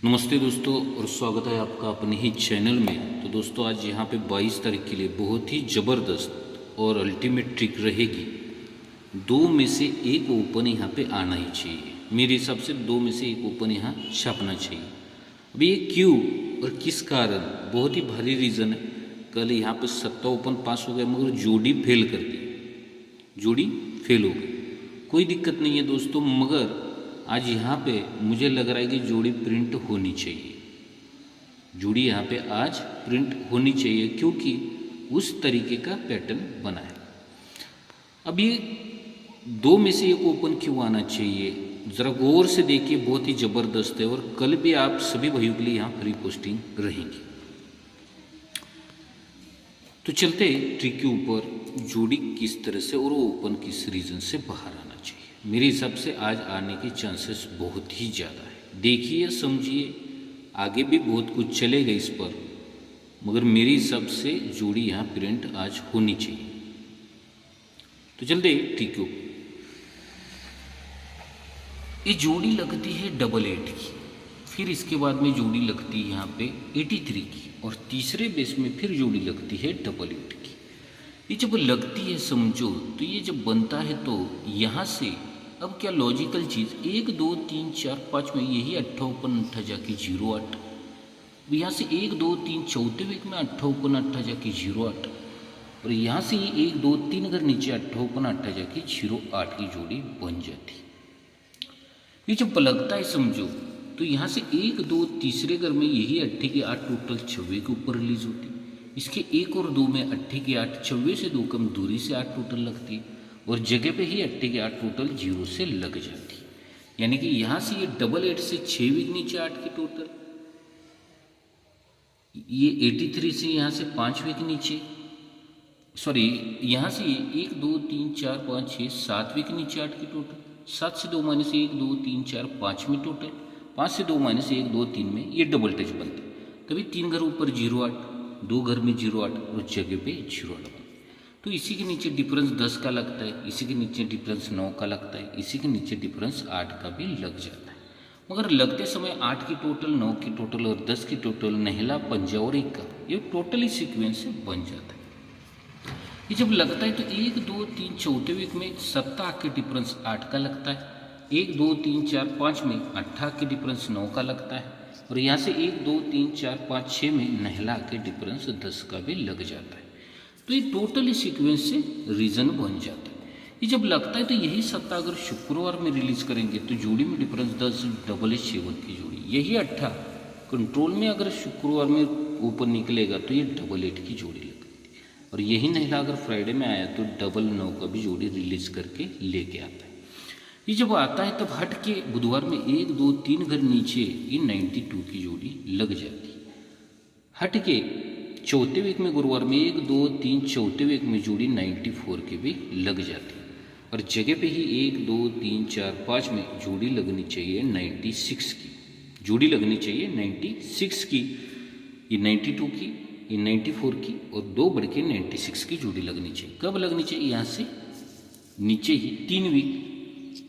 नमस्ते दोस्तों और स्वागत है आपका अपने ही चैनल में। तो दोस्तों आज यहाँ पे 22 तारीख के लिए बहुत ही ज़बरदस्त और अल्टीमेट ट्रिक रहेगी। दो में से एक ओपन यहाँ पे आना ही चाहिए। मेरे हिसाब से दो में से एक ओपन यहाँ छापना चाहिए। अभी ये क्यों और किस कारण, बहुत ही भारी रीज़न है। कल यहाँ पे 7 ओपन पास हो गया मगर जोड़ी फेल कर दी, जोड़ी फेल हो गई। कोई दिक्कत नहीं है दोस्तों, मगर आज यहाँ पे मुझे लग रहा है कि जोड़ी प्रिंट होनी चाहिए। जोड़ी यहाँ पे आज प्रिंट होनी चाहिए क्योंकि उस तरीके का पैटर्न बना है। अब ये दो में से एक ओपन क्यों आना चाहिए, ज़रा गौर से देखिए, बहुत ही ज़बरदस्त है। और कल भी आप सभी भाइयों के लिए यहाँ फ्री पोस्टिंग रहेंगी। तो चलते ट्रिक के ऊपर, जोड़ी किस तरह से और ओपन किस रीज़न से बाहर आना चाहिए। मेरे हिसाब से आज आने के चांसेस बहुत ही ज़्यादा है। देखिए समझिए, आगे भी बहुत कुछ चलेगा इस पर, मगर मेरे हिसाब से जोड़ी यहाँ प्रिंट आज होनी चाहिए। तो चलते ठीक हो। ये जोड़ी लगती है 88 की, फिर इसके बाद में जोड़ी लगती है यहाँ पे 83 की, और तीसरे बेस में फिर जोड़ी लगती है 88 की। ये जब लगती है समझो, तो ये जब बनता है तो यहाँ से अब क्या लॉजिकल चीज़, 1 2 3 4 5 में यही 8 ओपन 8 जाके 08। यहाँ से 1 2 3 चौथे वीक में 8 ओपन 8 जाके 08, और यहाँ से ये 1 2 3 अगर नीचे 8 ओपन 8 जाके 08 की जोड़ी बन जाती। ये जब लगता है समझो, तो यहाँ से 1 2 तीसरे घर में यही 8 के 8 टोटल 26 के ऊपर रिलीज होती। इसके 1 और 2 में 8 के 8 26 से 2 कम दूरी से 8 टोटल लगती है, और जगह पे ही 8 के 8 टोटल 0 से लग जाती। यानी कि यहाँ से ये 88 से 6 वीक नीचे 8 की टोटल, ये 83 से यहाँ से 5 वीक नीचे, सॉरी यहाँ से 1 2 3 4 5 6 7 वीक नीचे 8 की टोटल, 7 से 2 माइनस 1 2 3 4 5 में टोटल, 5 से 2 माइनस 1 2 3 में ये डबल टच बनते। कभी 3 घर ऊपर 08, 2 घर में 08 और जगह पे 08। तो इसी के नीचे डिफरेंस 10 का लगता है, इसी के नीचे डिफरेंस 9 का लगता है, इसी के नीचे डिफरेंस 8 का भी लग जाता है। मगर लगते समय 8 की टोटल, 9 की टोटल और 10 की टोटल, नहला पंजा और 1 का, ये टोटली सीक्वेंस से बन जाता है। ये जब लगता है तो 1 2 3 चौथे वीक में 7 के डिफरेंस 8 का लगता है, 1 2 3 4 5 में 8 के डिफरेंस 9 का लगता है, और यहाँ से 1 2 3 4 5 6 में नहला के डिफरेंस 10 का भी लग जाता है। तो ये टोटली सीक्वेंस से रीजन बन जाता है। ये जब लगता है तो यही 7 अगर शुक्रवार में रिलीज करेंगे तो जोड़ी में डिफरेंस 10 7 की जोड़ी, यही 8 कंट्रोल में अगर शुक्रवार में ऊपर निकलेगा तो ये 88 की जोड़ी लगती है, और यही नहला अगर फ्राइडे में आया तो 9 का भी जोड़ी रिलीज करके लेके आता है। ये जब आता है तब हट के बुधवार में 1 2 3 घर नीचे ये 92 की जोड़ी लग जाती। हट के चौथे वीक में गुरुवार में 1 2 3 चौथे वीक में जोड़ी 94 की भी लग जाती, और जगह पे ही 1 2 3 4 5 में जोड़ी लगनी चाहिए 96 की, जोड़ी लगनी चाहिए 96 की, ये 92 की, ये 94 की, और 2 बढ़ के 96 की जोड़ी लगनी चाहिए। कब लगनी चाहिए, यहाँ से नीचे ही 3 वीक,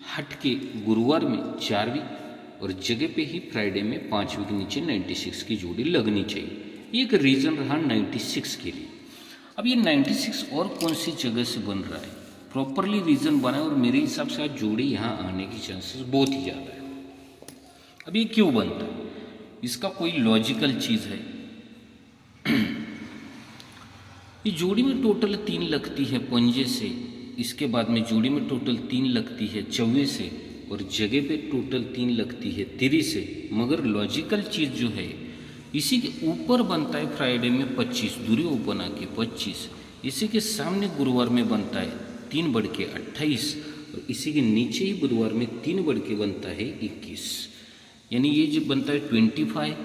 हट के गुरुवार में 4 वीक, और जगह पे ही फ्राइडे में 5 वीक नीचे 96 की जोड़ी लगनी चाहिए। एक रीज़न रहा 96 के लिए। अब ये 96 और कौन सी जगह से बन रहा है, प्रॉपरली रीज़न बना है, और मेरे हिसाब से आज जोड़ी यहाँ आने की चांसेस बहुत ही ज़्यादा है। अब ये क्यों बनता है, इसका कोई लॉजिकल चीज़ है। ये जोड़ी में टोटल 3 लगती है पंजे से, इसके बाद में जोड़ी में टोटल 3 लगती है चौवे से, और जगह पे टोटल 3 लगती है तिरी से। मगर लॉजिकल चीज़ जो है इसी के ऊपर बनता है फ्राइडे में 25 दूरी ओपन आके 25, इसी के सामने गुरुवार में बनता है 3 बढ़ के 28, और इसी के नीचे ही बुधवार में 3 बढ़ के बनता है 21। यानी ये जो बनता है 25,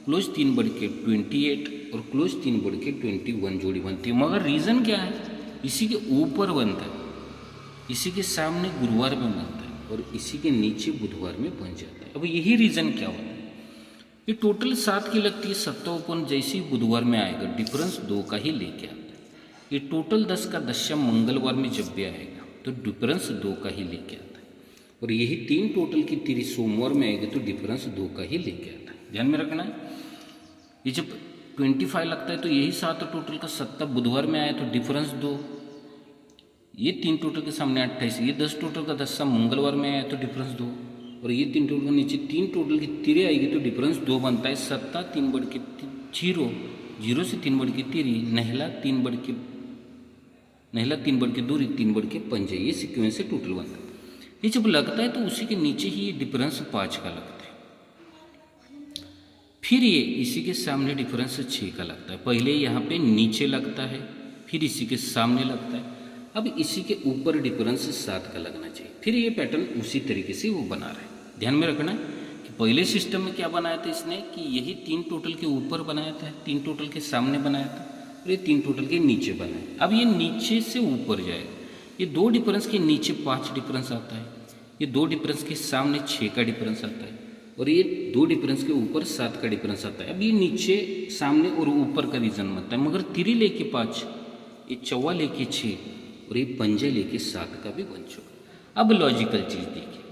क्लोज 3 बढ़ के 28, और क्लोज 3 बढ़ के 21 जोड़ी बनती है। मगर रीज़न क्या है, इसी के ऊपर बनता है, इसी के सामने गुरुवार में बनता है, और इसी के नीचे बुधवार में बन जाता है। अब यही रीज़न क्या होता है, ये टोटल 7 की लगती है, 7 ओपन जैसे ही बुधवार में आएगा डिफरेंस 2 का ही लेके आता है। ये टोटल 10 का दशम मंगलवार में जब भी आएगा तो डिफरेंस 2 का ही लेके आता है, और यही 3 टोटल की 30 सोमवार में आएगी तो डिफरेंस 2 का ही लेके आता है। ध्यान में रखना है। ये जब 25 लगता है तो यही 7 टोटल का 7 बुधवार में आया तो डिफरेंस 2, ये 3 टोटल के सामने 28, ये 10 टोटल का 10 मंगलवार में आया तो डिफरेंस 2, और ये 3 टोटल के नीचे 3 टोटल की तिरे आएगी तो डिफरेंस 2 बनता है। 7 3 बढ़ के 0, 0 से 3 बढ़ के 3, नहला 3 बढ़ के 2, 3 बढ़ के 5, ये सीक्वेंस से टोटल बनता है। ये जब लगता है तो उसी के नीचे ही ये डिफरेंस 5 का लगता है। फिर ये इसी के सामने डिफरेंस 6 का लगता है। पहले यहाँ पे नीचे लगता है, फिर इसी के सामने लगता है, अब इसी के ऊपर डिफरेंस 7 का लगना चाहिए। फिर ये पैटर्न उसी तरीके से वो बना रहा है। ध्यान में रखना है कि पहले सिस्टम में क्या बनाया था इसने कि यही 3 टोटल के ऊपर बनाया था, 3 टोटल के सामने बनाया था, और ये 3 टोटल के नीचे बनाया। अब ये नीचे से ऊपर जाएगा। ये 2 डिफरेंस के नीचे 5 डिफरेंस आता है, ये 2 डिफरेंस के सामने 6 का डिफरेंस आता है, और ये 2 डिफरेंस के ऊपर 7 का डिफरेंस आता है। अब ये नीचे सामने और ऊपर का रीजन बनता है, मगर 3 लेके 5, ये 4 लेके 6, और ये 5 लेके 7 का भी बन चुका। अब लॉजिकल चीज़ देखिए,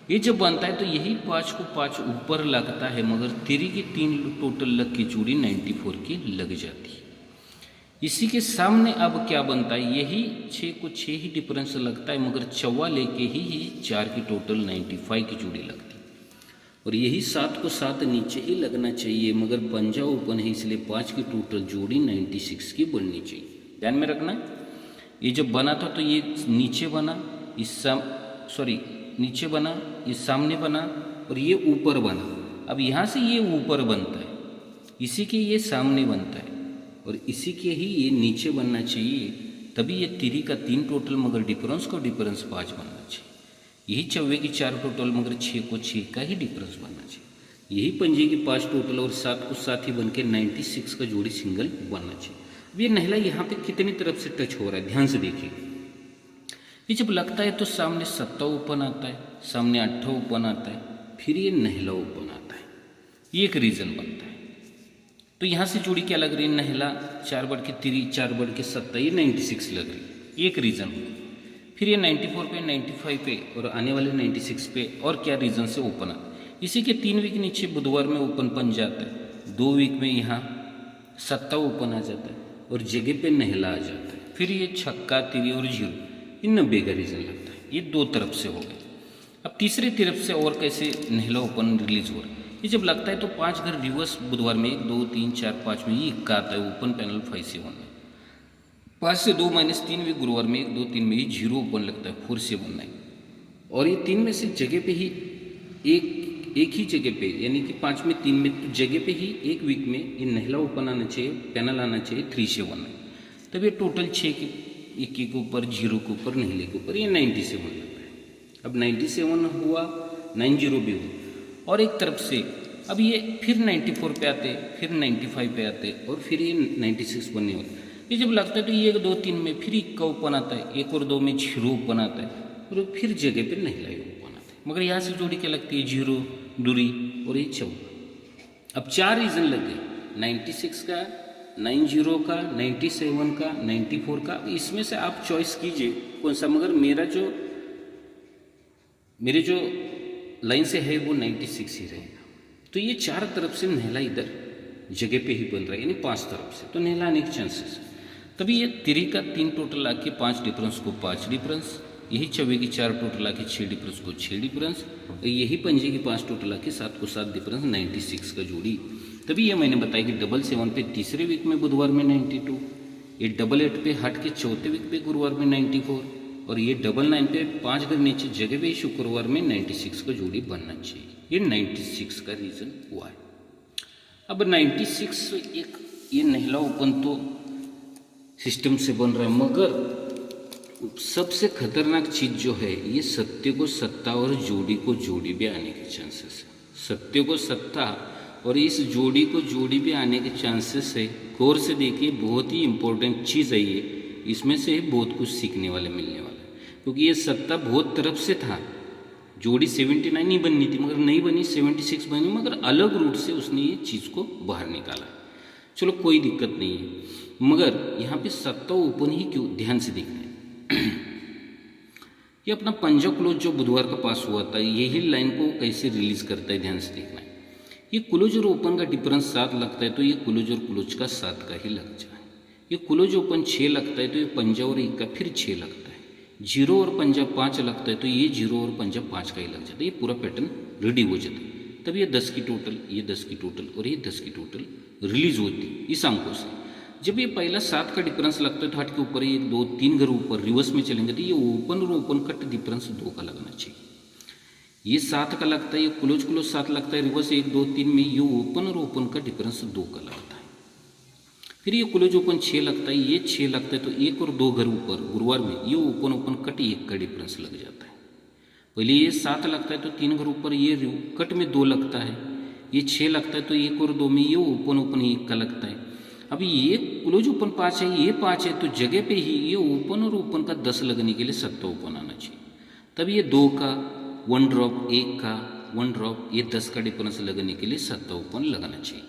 ये जब बनता है तो यही 5 को 5 ऊपर लगता है, मगर 3 की 3 टोटल लग की जोड़ी 94 की लग जाती है। इसी के सामने अब क्या बनता है, यही 6 को 6 ही डिफरेंस लगता है, मगर 4 लेके ही 4 की टोटल 95 की जोड़ी लगती है। और यही 7 को 7 नीचे ही लगना चाहिए, मगर 5 ओपन है इसलिए 5 की टोटल जोड़ी 96 की बननी चाहिए। ध्यान में रखना, ये जब बना था तो ये नीचे बना, नीचे बना, ये सामने बना, और ये ऊपर बना। अब यहाँ से ये ऊपर बनता है, इसी के ये सामने बनता है, और इसी के ही ये नीचे बनना चाहिए, तभी ये 3 का 3 टोटल मगर डिफरेंस को डिफरेंस 5 बनना चाहिए। यही 4 की 4 टोटल मगर 6 को 6 का ही डिफरेंस बनना चाहिए। यही 5 की 5 टोटल और 7 को 7 ही बन के 96 का जोड़ी सिंगल बनना चाहिए। अब ये नहला यहाँ पे कितनी तरफ से टच हो रहा है, ध्यान से देखिए। ये जब लगता है तो सामने 7 ओपन आता है, सामने 8 ओपन आता है, फिर ये नहला ओपन आता है, ये एक रीजन बनता है। तो यहाँ से जोड़ी क्या लग रही है, नहला 4 बढ़ के 3, 4 बढ़ के 7, ये 96 लग रही है, एक रीजन हो। फिर ये 94 पे, 95 पे और आने वाले 96 पे और क्या रीजन से ओपन आता है। इसी के 3 वीक नीचे बुधवार में ओपन बन जाता है, 2 वीक में यहाँ 7 ओपन आ जाता है और जगह पे नहला आ जाता है। फिर ये छक्का, 3 और 0, ये 90 का रीजन लगता है। ये 2 तरफ से हो गए। अब तीसरे तरफ से और कैसे नहला ओपन रिलीज हो रहा है, ये जब लगता है तो 5 घर रिवर्स बुधवार में 1 2 3 4 5 में ये इक्का आता है, ओपन पैनल 5 से 1 में। 5 से 2 -3 भी गुरुवार में 1 2 3 में ये 0 ओपन लगता है, 4 से 1 9। और ये 3 में से जगह पे ही एक ही जगह पे, यानी कि 5 में 3 में तो जगह पे ही एक वीक में ये नहला ओपन आना चाहिए, पैनल आना चाहिए 3 से 1 9। तब ये टोटल 6 के 1 के ऊपर 0 के ऊपर नहले के ऊपर ये 97 लगता है। अब 97 हुआ, 90 भी हुआ, और एक तरफ से अब ये फिर 94 पे आते, फिर 95 पे आते, और फिर ये 96 बनने होते। ये जब लगता है तो ये 1 2 3 में फिर 1 का ओपन आता है, 1 और 2 में 0 ओपन आता है, और फिर जगह पे नहला ओपन आता है। मगर यहाँ से जोड़ी क्या लगती है, 0 दूरी और ये 14। अब 4 रीजन लग गए, 96 का, 90 का, 97 का, 94 का। इसमें से आप चॉइस कीजिए कौन सा, मगर मेरे जो लाइन से है वो 96 ही रहेगा। तो ये 4 तरफ से नहला इधर जगह पे ही बन रहा है, यानी 5 तरफ से, तो नहला आने के चांसेस। तभी ये 3 का 3 टोटल आके 5 डिफरेंस को 5 डिफरेंस, यही 4 की 4 टोटल आके 6 डिफरेंस को 6 डिफरेंस, और यही 5 की 5 टोटल आके 7 को 7 डिफरेंस, 96 का जोड़ी। तभी ये मैंने बताया कि 7 पे तीसरे वीक में बुधवार में 92, ये 8 पे हट के चौथे वीक पे गुरुवार में 94, और ये 9 पे 5 घर नीचे जगह पे शुक्रवार में 96 का जोड़ी बनना चाहिए। ये 96 का रीजन हुआ है। अब 96 एक ये नहला ओपन तो सिस्टम से बन रहा है, मगर सबसे खतरनाक चीज जो है ये सत्य को सत्ता और जोड़ी को जोड़ी भी आने के चांसेस है। सत्य को सत्ता और इस जोड़ी को जोड़ी भी आने के चांसेस है। गौर से देखिए, बहुत ही इंपॉर्टेंट चीज़ है ये, इसमें से बहुत कुछ सीखने वाले मिलने वाला है, क्योंकि ये सत्ता बहुत तरफ से था। जोड़ी 79 नहीं बननी थी, मगर नहीं बनी, 76 बनी, मगर अलग रूट से उसने ये चीज़ को बाहर निकाला। चलो कोई दिक्कत नहीं है, मगर यहाँ पे सत्ता ओपन ही क्यों, ध्यान से देखना है। ये अपना पंजा क्लोज जो बुधवार का पास हुआ था, यही लाइन को कैसे रिलीज करता है, ध्यान से देखना है। ये क्लोज और ओपन का डिफरेंस 7 लगता है तो ये क्लोज और क्लोज का 7 का ही लग जाए। ये क्लोज ओपन 6 लगता है तो ये पंजा और 1 का फिर 6 लगता है। 0 और पंजा 5 लगता है तो ये 0 और पंजा 5 का ही लग जाता है। ये पूरा पैटर्न रेडी हो जाता है। तब ये 10 की टोटल, ये 10 की टोटल और ये 10 की टोटल रिलीज होती है इस अंकों से। जब ये पहला 7 का डिफरेंस लगता है तो हट के ऊपर 1 2 3 घर ऊपर रिवर्स में चलेंगे तो ये ओपन और ओपन कट डिफरेंस 2 का लगना चाहिए। ये 7 का लगता है, ये क्लोज क्लोज 7 लगता है, रिवर्स 1 2 3 में ये ओपन और ओपन का डिफरेंस 2 का लगता है। फिर ये क्लोज ओपन 6 लगता है, ये 6 लगता है तो 1 और 2 घर ऊपर गुरुवार में ये ओपन ओपन कट 1 का डिफरेंस लग जाता है। पहले ये 7 लगता है तो 3 घर ऊपर ये कट में 2 लगता है। ये 6 लगता है तो 1 और 2 में ये ओपन ओपन 1 का लगता है। अभी ये क्लोज ओपन 5 है, ये 5 है तो जगह पे ही ये ओपन और ओपन का 10 लगने के लिए 7 ओपन आना चाहिए। तब ये 2 का 1 ड्रॉप, 1 का 1 ड्रॉप, ये 10 का डिफरेंस लगने के लिए 7 ओपन लगाना चाहिए।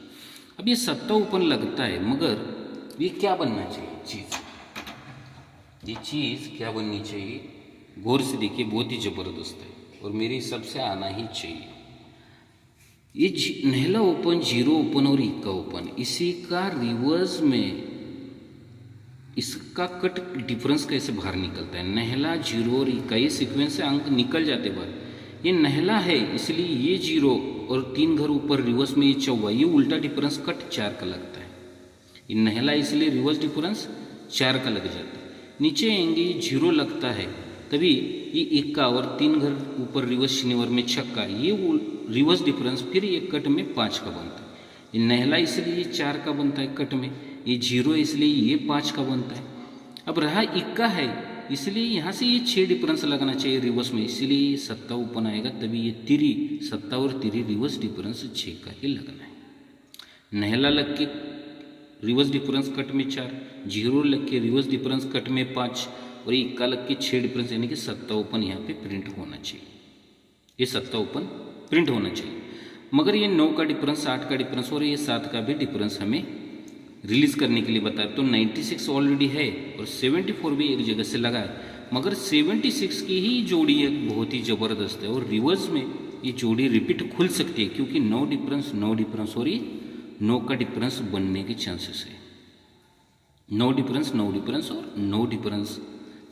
अब ये 7 ओपन लगता है मगर ये क्या बनना चाहिए चीज़, ये चीज़ क्या बननी चाहिए, गौर से देखिए, बहुत ही ज़बरदस्त है और मेरे हिसाब से आना ही चाहिए। ये नहला ओपन, 0 ओपन और 1 का ओपन, इसी का रिवर्स में इसका कट डिफरेंस कैसे बाहर निकलता है। नहला 0 और 1 का ये सीक्वेंस से अंक निकल जाते बाहर। ये नहला है इसलिए ये 0 और 3 घर ऊपर रिवर्स में ये 4, ये उल्टा डिफरेंस कट 4 का लगता है। ये नहला इसलिए रिवर्स डिफरेंस 4 का लग जाता है। नीचे आएंगे ये 0 लगता है तभी ये 1 का और 3 घर ऊपर रिवर्स शनिवार में छक्का, ये रिवर्स डिफरेंस फिर ये कट में 5 का बनता है। ये नहला इसलिए ये 4 का बनता है कट में, ये 0 इसलिए ये 5 का बनता है। अब रहा 1 का है इसलिए यहाँ से ये 6 डिफरेंस लगना चाहिए रिवर्स में, इसलिए ये 7 ओपन आएगा तभी ये 3 7 और 3 रिवर्स डिफरेंस 6 का ही लगना है। नहला लग के रिवर्स डिफरेंस कट में 4, 0 लग के रिवर्स डिफरेंस कट में 5 और 1 का लग के 6 डिफरेंस यानी कि 7 ओपन यहाँ पे प्रिंट होना चाहिए। ये 7 ओपन प्रिंट होना चाहिए मगर ये 9 का डिफरेंस, 8 का डिफरेंस और ये 7 का भी डिफरेंस हमें रिलीज करने के लिए बताया। तो 96 ऑलरेडी है और 74 भी एक जगह से लगा है मगर 76 की ही जोड़ी एक बहुत ही ज़बरदस्त है और रिवर्स में ये जोड़ी रिपीट खुल सकती है क्योंकि 9 डिफरेंस और ये 9 का डिफरेंस बनने के चांसेस है। 9 डिफरेंस और 9 डिफरेंस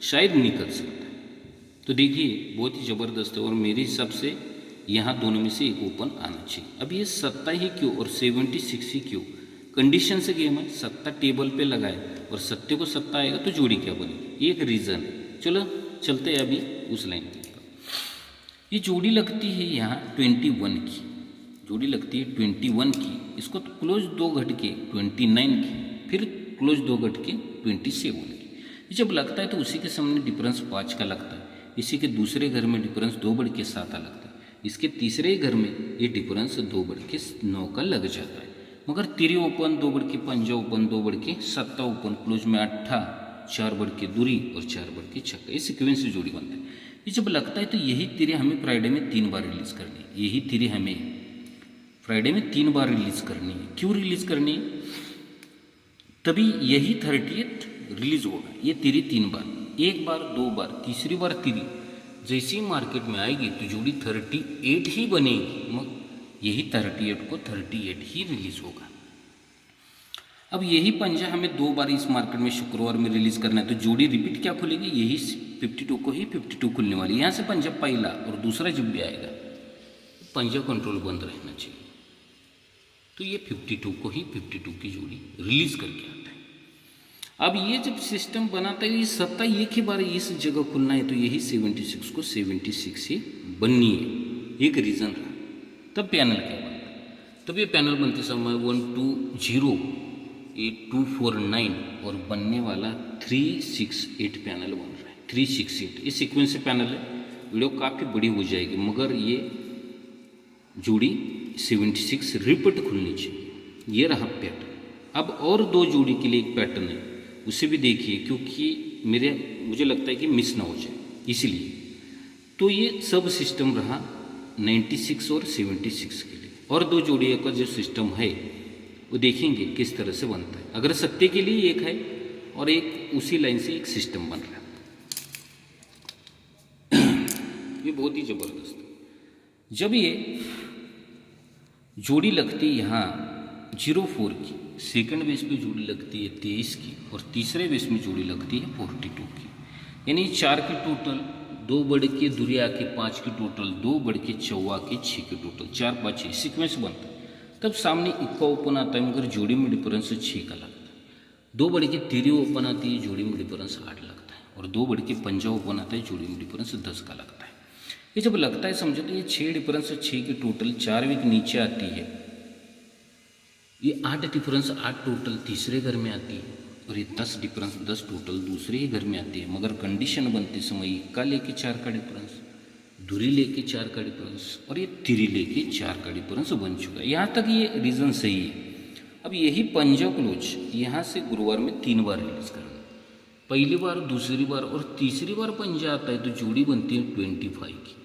शायद निकल सकता है। तो देखिए बहुत ही ज़बरदस्त है और मेरे हिसाब से यहाँ दोनों में से एक ओपन आना चाहिए। अब ये 7 ही क्यों और 76 ही क्यों, कंडीशन से गेम है। 7 टेबल पे लगाए और 7 को 7 आएगा तो जोड़ी क्या बनेगी, एक रीज़न है। चलो चलते हैं अभी उस लाइन पे। ये जोड़ी लगती है यहाँ 21 की, जोड़ी लगती है 21 की, इसको तो क्लोज 2 घट के 29 की, फिर क्लोज 2 घट के 27 की। जब लगता है तो उसी के सामने डिफरेंस 5 का लगता है, इसी के दूसरे घर में डिफरेंस 2 बढ़ के 7 लगता है, इसके तीसरे घर में ये डिफरेंस 2 बढ़ के 9 का लग जाता है। मगर 3 ओपन 2 बढ़ के 5 ओपन 2 बढ़ के 7 ओपन क्लोज में 8 4 बढ़ के दूरी और 4 बढ़ के छक्का, ये सीक्वेंस से जोड़ी बनता है। ये जब लगता है तो यही 3 हमें फ्राइडे में 3 बार रिलीज करनी है, यही 3 हमें फ्राइडे में 3 बार रिलीज करनी है। क्यों रिलीज करनी है, तभी यही 38 रिलीज होगा। ये 3 बार, 1 बार 2 बार, तीसरी बार 3 जैसी मार्केट में आएगी तो जोड़ी 38 ही बनेगी, मगर यही 38 को 38 ही रिलीज होगा। अब यही पंजा हमें 2 बार इस मार्केट में शुक्रवार में रिलीज करना है तो जोड़ी रिपीट क्या खुलेगी, यही 52 को ही 52 खुलने वाली। यहाँ से पंजा पहला और दूसरा जब भी आएगा पंजा कंट्रोल बंद रहना चाहिए, तो ये 52 को ही 52 की जोड़ी रिलीज करके आता है। अब ये जब सिस्टम बनाता है ये 7 एक ही बार इस जगह खुलना है तो यही 76 को 76 ही बननी है, एक रीज़न रहा। तब पैनल क्या बनता है, तब ये पैनल बनते समय 120 8249 और बनने वाला 368 पैनल बन रहा है। 368 ये सीक्वेंस से पैनल है, वीडियो काफ़ी बड़ी हो जाएगी मगर ये जोड़ी 76 रिपीट खुलनी चाहिए। ये रहा पैटर्न। अब और 2 जोड़ी के लिए एक पैटर्न है, उसे भी देखिए क्योंकि मुझे लगता है कि मिस ना हो जाए इसलिए। तो ये सब सिस्टम रहा 96 और 76 के लिए, और 2 जोड़ियों का जो सिस्टम है वो देखेंगे किस तरह से बनता है। अगर सत्य के लिए एक है और एक उसी लाइन से एक सिस्टम बन रहा है, ये बहुत ही ज़बरदस्त है। जब ये जोड़ी लगती है यहाँ 04 की, सेकंड बेस पे जोड़ी लगती है 23 की और तीसरे बेस में जोड़ी लगती है 42 की। यानी 4 की टोटल, 2 बढ़ के दुरिया के 5 की टोटल, 2 बढ़ के चौवा के 6 की टोटल, 4 5 6 सीक्वेंस बनता है। तब सामने इक्का ओपन आता है मगर जोड़ी में डिफरेंस 6 का लगता है। 2 बढ़ के तिरी ओपन आती है, जोड़ी में डिफरेंस 8 लगता है। और 2 बढ़ के पंजा ओपन आता है, जोड़ी में डिफरेंस 10 का लगता है। ये जब लगता है समझो तो ये 6 डिफरेंस 6 की टोटल 4 वीक नीचे आती है। ये 8 डिफरेंस 8 टोटल तीसरे घर में आती है और ये 10 डिफरेंस 10 टोटल दूसरे ही घर में आती है। मगर कंडीशन बनते समय इक्का लेके 4 का डिफरेंस, दूरी लेके 4 का डिफरेंस और ये तिरी लेके 4 का डिफरेंस बन चुका है। यहाँ तक ये रीज़न सही है। अब यही पंजा क्लोज यहाँ से गुरुवार में 3 बार रिलीज करना, पहली बार, दूसरी बार और तीसरी बार पंजा आता है तो जोड़ी बनती है 25 की।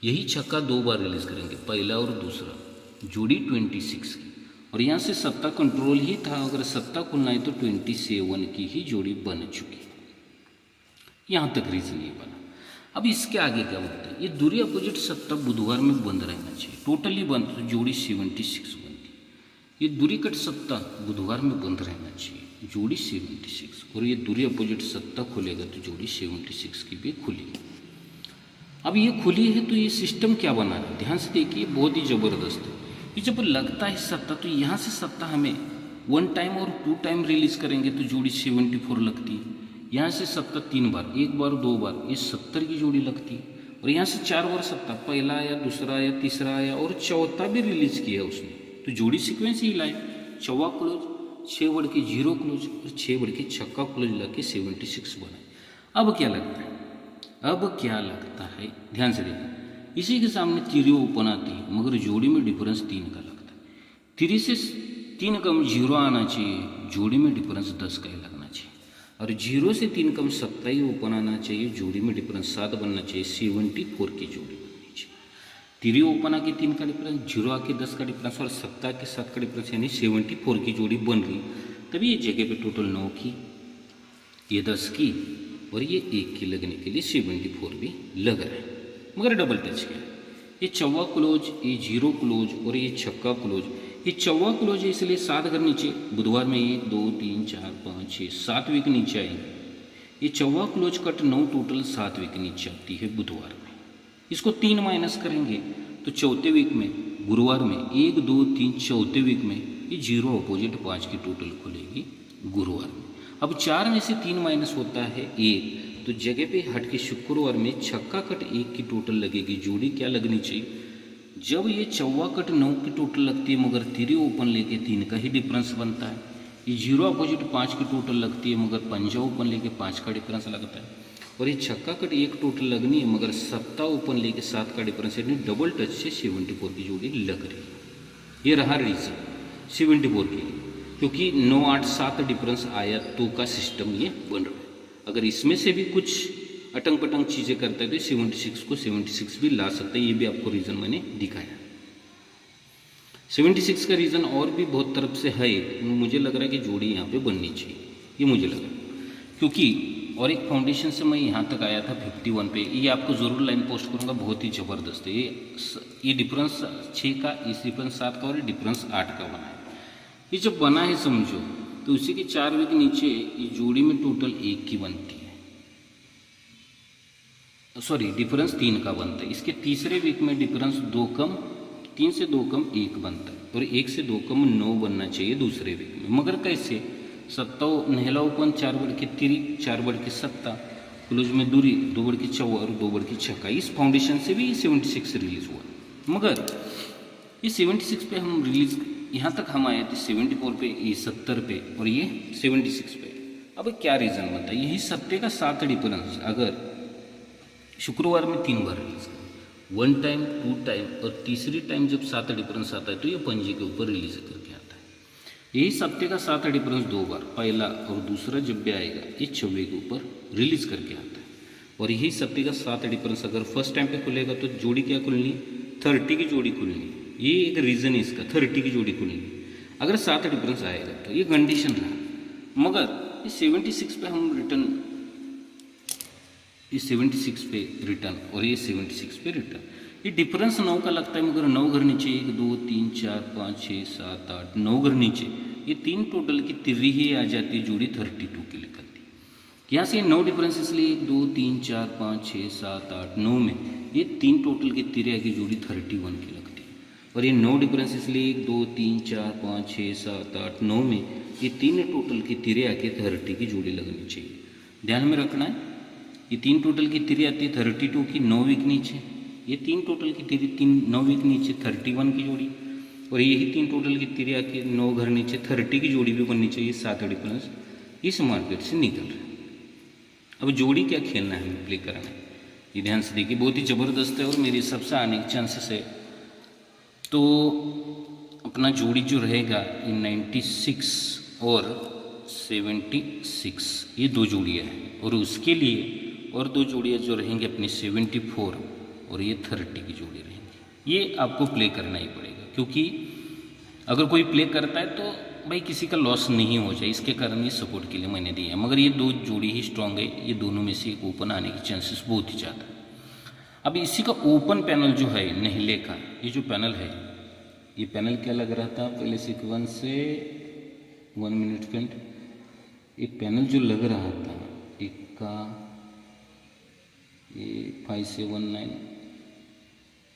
यही छक्का 2 बार रिलीज करेंगे, पहला और दूसरा, जोड़ी 26 की। और यहाँ से सत्ता कंट्रोल ही था, अगर सत्ता खुलना है तो 27 की ही जोड़ी बन चुकी। यहाँ तक रीजन ये बना। अब इसके आगे क्या होता है, ये दूरी अपोजिट सत्ता बुधवार में बंद रहना चाहिए, टोटली बंद, तो जोड़ी 76 बनती। ये दूरी कट सत्ता बुधवार में बंद रहना चाहिए, जोड़ी 76। और ये दूरी अपोजिट सत्ता खुलेगा तो जोड़ी 76 की भी खुलेगी। अब ये खुली है तो ये सिस्टम क्या बना रहा है, ध्यान से देखिए, बहुत ही ज़बरदस्त है। ये जब लगता है सत्ता तो यहाँ से सत्ता हमें 1 टाइम और 2 टाइम रिलीज करेंगे तो जोड़ी 74 लगती है। यहाँ से सत्ता 3 बार, 1 बार 2 बार, ये 70 की जोड़ी लगती है। और यहाँ से 4 बार सत्ता, पहला आया, दूसरा आया, तीसरा आया और चौथा भी रिलीज किया उसने, तो जोड़ी सीक्वेंस ही लाए, चौवा क्लोज, 6 बढ़ के 0 क्लोज और 6 बढ़ के छक्का क्लोज लगे 76 बनाए। अब क्या लगता है, अब क्या लगता है, ध्यान से देखना, इसी के सामने तिरी ओपन आती है मगर जोड़ी में डिफरेंस 3 का लगता है। तिरी से 3 कम 0 आना चाहिए, जोड़ी में डिफरेंस 10 का ही लगना चाहिए। और 0 से 3 कम 7 ही ओपन आना चाहिए, जोड़ी में डिफरेंस 7 बनना चाहिए, 74 की जोड़ी बननी चाहिए। तिरी ओपन आके 3 का डिफरेंस, 0 आके 10 का डिफरेंस और 7 के 7 का डिफरेंस, यानी 74 की जोड़ी बन रही। तभी ये जगह पे टोटल 9 की, ये 10 की और ये 1 की लगने के लिए 74 भी लग रहा है, मगर डबल टच किया। ये चौवा क्लोज, ये 0 क्लोज और ये छक्का क्लोज। ये चौवा क्लोज है इसलिए 7 घर नीचे, बुधवार में 1 2 3 4 5 6 7 वीक नीचे आएंगे। ये चौवा क्लोज कट 9 टोटल 7 वीक नीचे आती है बुधवार में। इसको 3 माइनस करेंगे तो चौथे वीक में, गुरुवार में 1 2 3, चौथे वीक में ये 0 अपोजिट 5 की टोटल खुलेगी गुरुवार में। अब 4 में से 3 माइनस होता है 1, तो जगह पे हट के शुक्रवार में छक्का कट 1 की टोटल लगेगी। जोड़ी क्या लगनी चाहिए, जब ये चौवा कट 9 की टोटल लगती है मगर तिरी ओपन लेके 3 का ही डिफरेंस बनता है। ये 0 अपोजिट 5 की टोटल लगती है मगर पंजा ओपन लेके 5 का डिफरेंस लगता है। और ये छक्का कट 1 टोटल लगनी है मगर सत्ता ओपन लेके 7 का डिफरेंस, यानी डबल टच से 74 की जोड़ी लग रही है। ये रहा रीजन 74 के लिए, क्योंकि 9 8 7 डिफरेंस आया तो का सिस्टम ये बन रहा है। अगर इसमें से भी कुछ अटंग पटंग चीज़ें करता है तो 76 को 76 भी ला सकते हैं। ये भी आपको रीज़न मैंने दिखाया। 76 का रीज़न और भी बहुत तरफ से है, मुझे लग रहा है कि जोड़ी यहाँ पे बननी चाहिए, ये मुझे लग रहा है। क्योंकि और एक फाउंडेशन से मैं यहाँ तक आया था 51 पे, ये आपको ज़रूर लाइन पोस्ट करूँगा, बहुत ही ज़बरदस्त है। ये डिफरेंस 6 का, इस डिफरेंस 7 का और ये डिफरेंस 8 का बना है। ये जब बना है समझो तो उसी के 4 वीक नीचे ये जोड़ी में टोटल 1 की बनती है, सॉरी डिफरेंस 3 का बनता है। इसके तीसरे वीक में डिफरेंस 2 कम 3 से 2 कम 1 बनता है और 1 से 2 कम 9 बनना चाहिए दूसरे वीक में। मगर कैसे, सत्ता नहला ओपन 4 बढ़ के तिरी, 4 बढ़ के सत्ता, क्लोज में दूरी 2 बढ़ के चौवा और 2 बढ़ के छक्का, इस फाउंडेशन से भी 76 रिलीज हुआ। मगर ये 76 पे हम रिलीज, यहाँ तक हम आए थे 74 पे, ये 70 पे और ये 76 पे। अब क्या रीज़न बनता है, यही सत्ते का 7 डिफरेंस अगर शुक्रवार में 3 बार रिलीज करें, 1 टाइम 2 टाइम और तीसरी टाइम जब 7 डिफरेंस आता है तो ये पंजे के ऊपर रिलीज करके आता है। यही सत्ते का 7 डिफरेंस 2 बार, पहला और दूसरा जब भी आएगा ये 26 के ऊपर रिलीज करके आता है। और यही सत्ते का 7 डिफरेंस अगर फर्स्ट टाइम पे खुलेगा तो जोड़ी क्या खुलनी, 30 की जोड़ी खुलनी। ये एक रीज़न है इसका, 30 की जोड़ी खुलनी अगर 7 डिफरेंस आएगा तो, ये कंडीशन रहा। मगर ये 76 पे हम रिटर्न, ये 76 पे रिटर्न और ये 76 पे रिटर्न, ये डिफरेंस 9 का लगता है, मगर 9 घर नीचे 1 2 3 4 5 6 7 8 9 घर नीचे ये 3 टोटल की तिर्री ही आ जाती है, जोड़ी 32 की निकलती है। यहाँ से 9 डिफरेंस इसलिए 1 2 3 4 5 6 7 8 9 में ये 3 टोटल की तिर्रे की जोड़ी 31 की लगती है। और ये 9 डिफरेंस इसलिए 1 2 3 4 5 6 7 8 9 में ये 3 टोटल की तिरे आके 30 की जोड़ी लगनी चाहिए। ध्यान में रखना है, ये 3 टोटल की तिरे आती है 32 की 9 वीक नीचे, ये 3 टोटल की तिरे 9 वीक नीचे 31 की जोड़ी, और यही 3 टोटल की तिरे आके 9 घर नीचे 30 की जोड़ी भी बननी चाहिए। 7 डिफरेंस इस मार्केट से निकल रहा है। अब जोड़ी क्या खेलना है, हमें प्ले करना है, ये ध्यान से देखिए, बहुत ही ज़बरदस्त है और मेरे हिसाब से आने के चांसेस है। तो अपना जोड़ी जो रहेगा ये 96 और 76 ये 2 जोड़ियाँ हैं, और उसके लिए और 2 जोड़ियाँ जो रहेंगी अपनी 74 और ये 30 की जोड़ी रहेंगी। ये आपको प्ले करना ही पड़ेगा, क्योंकि अगर कोई प्ले करता है तो भाई किसी का लॉस नहीं हो जाए, इसके कारण ये सपोर्ट के लिए मैंने दिया है। मगर ये 2 जोड़ी ही स्ट्रांग है, ये दोनों में से एक ओपन आने के चांसेस बहुत ही ज़्यादा है। अब इसी का ओपन पैनल जो है नहले का, ये जो पैनल है, ये पैनल क्या लग रहा था पहले सीक्वेंस से 1 मिनट फ्रेंड, ये पैनल जो लग रहा था एक का ये 5793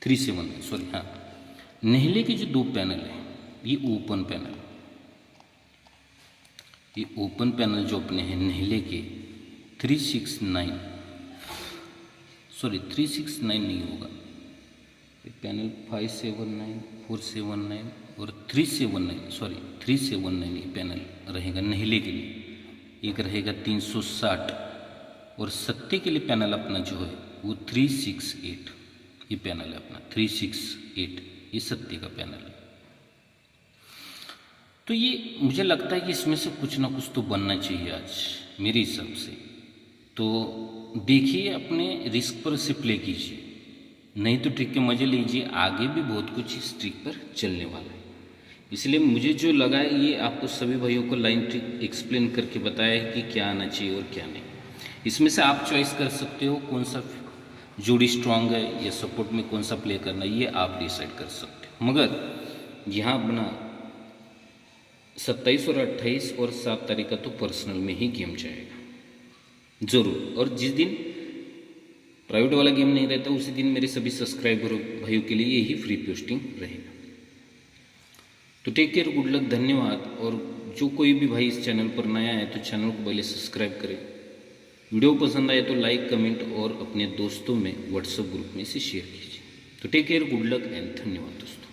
379 सॉरी, हाँ, नहले के जो 2 पैनल हैं ये ओपन पैनल, ये ओपन पैनल जो अपने हैं नहले के 369 नहीं होगा, ये पैनल 579 479 और 379 ये पैनल रहेगा नहले के लिए। एक रहेगा 360 और सत्ते के लिए पैनल अपना जो है वो 368, ये पैनल है अपना 368, ये सत्ते का पैनल है। तो ये मुझे लगता है कि इसमें से कुछ ना कुछ तो बनना चाहिए आज मेरे हिसाब से। तो देखिए, अपने रिस्क पर से प्ले कीजिए, नहीं तो ट्रिक के मज़े लीजिए, आगे भी बहुत कुछ इस ट्रिक पर चलने वाला है। इसलिए मुझे जो लगा है ये आपको सभी भाइयों को लाइन ट्रिक एक्सप्लेन करके बताया है कि क्या आना चाहिए और क्या नहीं। इसमें से आप चॉइस कर सकते हो कौन सा जोड़ी स्ट्रांग है या सपोर्ट में कौन सा प्ले करना है, ये आप डिसाइड कर सकते हो। मगर यहाँ अपना 27 और 28 और 7 तारीख का तो पर्सनल में ही गेम जाएगा ज़रूर, और जिस दिन प्राइवेट वाला गेम नहीं रहता उसी दिन मेरे सभी सब्सक्राइबर भाइयों के लिए यही फ्री पोस्टिंग रहेगा। तो टेक केयर, गुड लक, धन्यवाद। और जो कोई भी भाई इस चैनल पर नया है तो चैनल को पहले सब्सक्राइब करें, वीडियो पसंद आए तो लाइक कमेंट और अपने दोस्तों में व्हाट्सएप ग्रुप में इसे शेयर कीजिए। तो take care, good luck and धन्यवाद दोस्तों।